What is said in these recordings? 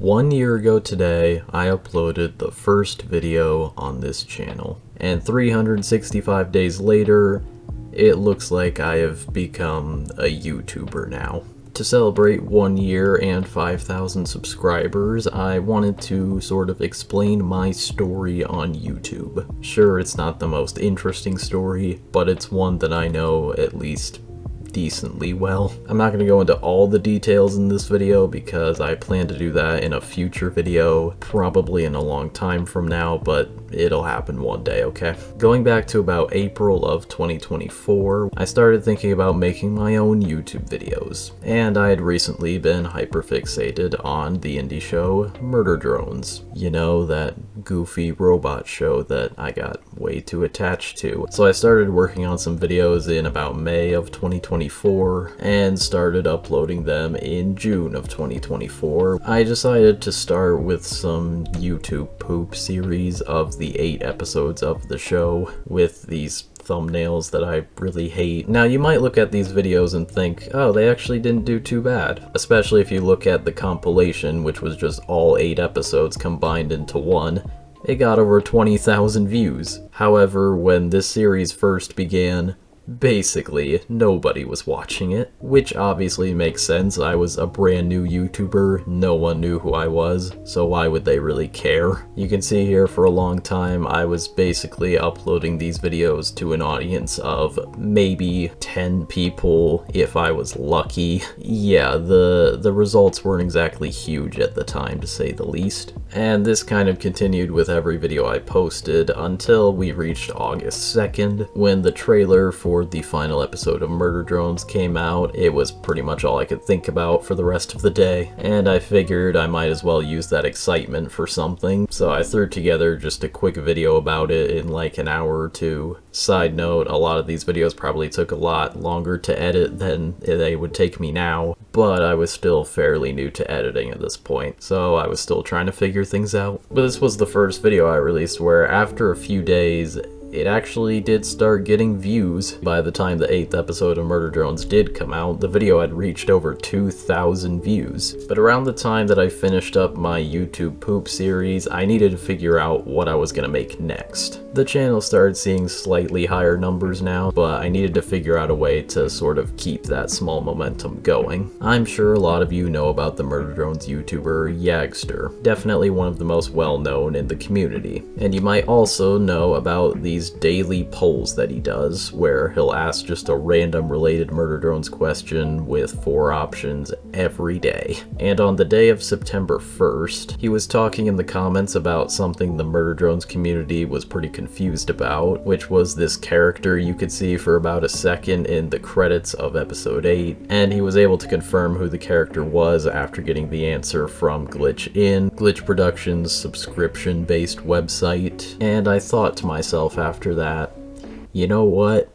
1 year ago today, I uploaded the first video on this channel, and 365 days later, it looks like I have become a YouTuber now. To celebrate 1 year and 5,000 subscribers, I wanted to sort of explain my story on YouTube. Sure, it's not the most interesting story, but it's one that I know at least decently well. I'm not going to go into all the details in this video because I plan to do that in a future video, probably in a long time from now, but it'll happen one day, okay? Going back to about April of 2024, I started thinking about making my own YouTube videos, and I had recently been hyperfixated on the indie show Murder Drones. You know, that goofy robot show that I got way too attached to. So I started working on some videos in about May of 2024 and started uploading them in June of 2024. I decided to start with some YouTube poop series of the 8 episodes of the show with these thumbnails that I really hate. Now, you might look at these videos and think, oh, they actually didn't do too bad. Especially if you look at the compilation, which was just all 8 episodes combined into one. It got over 20,000 views. However, when this series first began, basically nobody was watching it, which obviously makes sense. I was a brand new YouTuber, no one knew who I was, so why would they really care? You can see here for a long time I was basically uploading these videos to an audience of maybe 10 people if I was lucky. Yeah, the results weren't exactly huge at the time, to say the least. And this kind of continued with every video I posted until we reached August 2nd, when the trailer for the final episode of Murder Drones came out. It was pretty much all I could think about for the rest of the day, and I figured I might as well use that excitement for something, so I threw together just a quick video about it in like an hour or two. Side note, a lot of these videos probably took a lot longer to edit than they would take me now, but I was still fairly new to editing at this point, so I was still trying to figure things out. But this was the first video I released where after a few days, it actually did start getting views. By the time the 8th episode of Murder Drones did come out, the video had reached over 2,000 views. But around the time that I finished up my YouTube poop series, I needed to figure out what I was gonna make next. The channel started seeing slightly higher numbers now, but I needed to figure out a way to sort of keep that small momentum going. I'm sure a lot of you know about the Murder Drones YouTuber Yagster, definitely one of the most well-known in the community. And you might also know about these daily polls that he does, where he'll ask just a random related Murder Drones question with 4 options every day. And on the day of September 1st, he was talking in the comments about something the Murder Drones community was pretty confused about, which was this character you could see for about a second in the credits of episode 8, and he was able to confirm who the character was after getting the answer from Glitch Productions' subscription-based website. And I thought to myself after that, you know what?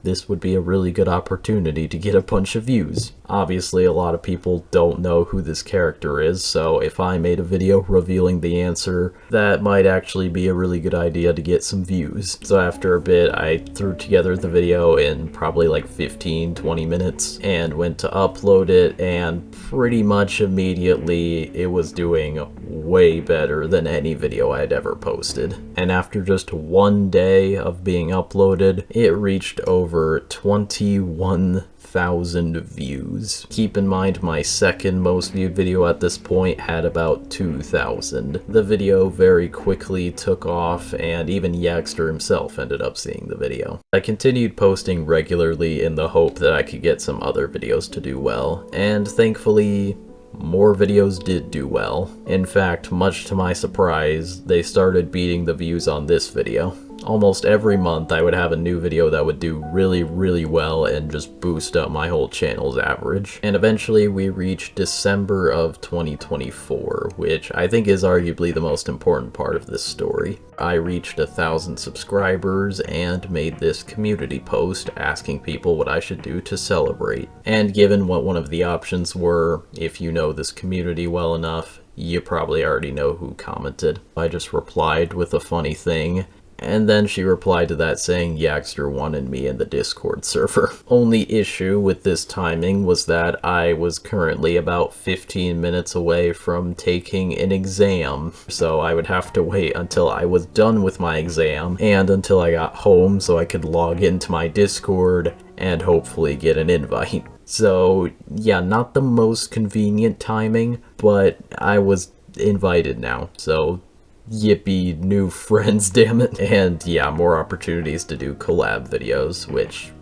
This would be a really good opportunity to get a bunch of views. Obviously, a lot of people don't know who this character is, so if I made a video revealing the answer, that might actually be a really good idea to get some views. So after a bit, I threw together the video in probably like 15-20 minutes and went to upload it, and pretty much immediately it was doing way better than any video I had ever posted. And after just 1 day of being uploaded, it reached over 21,000 views. Keep in mind my second most viewed video at this point had about 2,000. The video very quickly took off, and even Yagster himself ended up seeing the video. I continued posting regularly in the hope that I could get some other videos to do well, and thankfully more videos did do well. In fact, much to my surprise, they started beating the views on this video. Almost every month I would have a new video that would do really well and just boost up my whole channel's average. And eventually we reached December of 2024, which I think is arguably the most important part of this story. I reached 1,000 subscribers and made this community post asking people what I should do to celebrate. And given what one of the options were, if you know this community well enough, you probably already know who commented. I just replied with a funny thing, And then she replied to that saying Yaxter wanted me in the Discord server. Only issue with this timing was that I was currently about 15 minutes away from taking an exam, so I would have to wait until I was done with my exam and until I got home so I could log into my Discord and hopefully get an invite. So yeah, not the most convenient timing, but I was invited now, so yippee, new friends, damn it. And yeah, more opportunities to do collab videos, which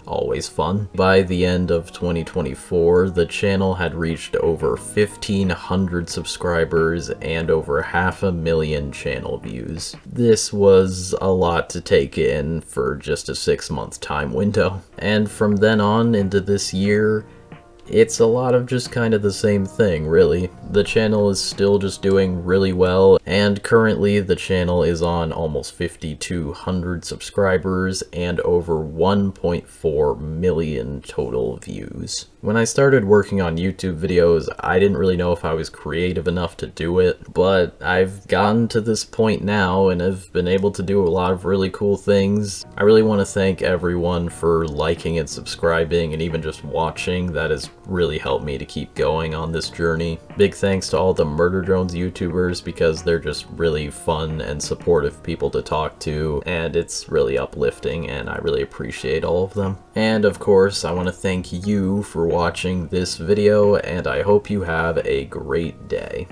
always fun. By the end of 2024, the channel had reached over 1,500 subscribers and over 500,000 channel views. This was a lot to take in for just a 6-month time window. And from then on into this year, it's a lot of just kind of the same thing, really. The channel is still just doing really well, and currently the channel is on almost 5,200 subscribers and over 1.4 million total views. When I started working on YouTube videos, I didn't really know if I was creative enough to do it, but I've gotten to this point now and have been able to do a lot of really cool things. I really want to thank everyone for liking and subscribing and even just watching. That has really helped me to keep going on this journey. Big thanks to all the Murder Drones YouTubers because they're just really fun and supportive people to talk to, and it's really uplifting, and I really appreciate all of them. And of course, I want to thank you for watching this video, and I hope you have a great day.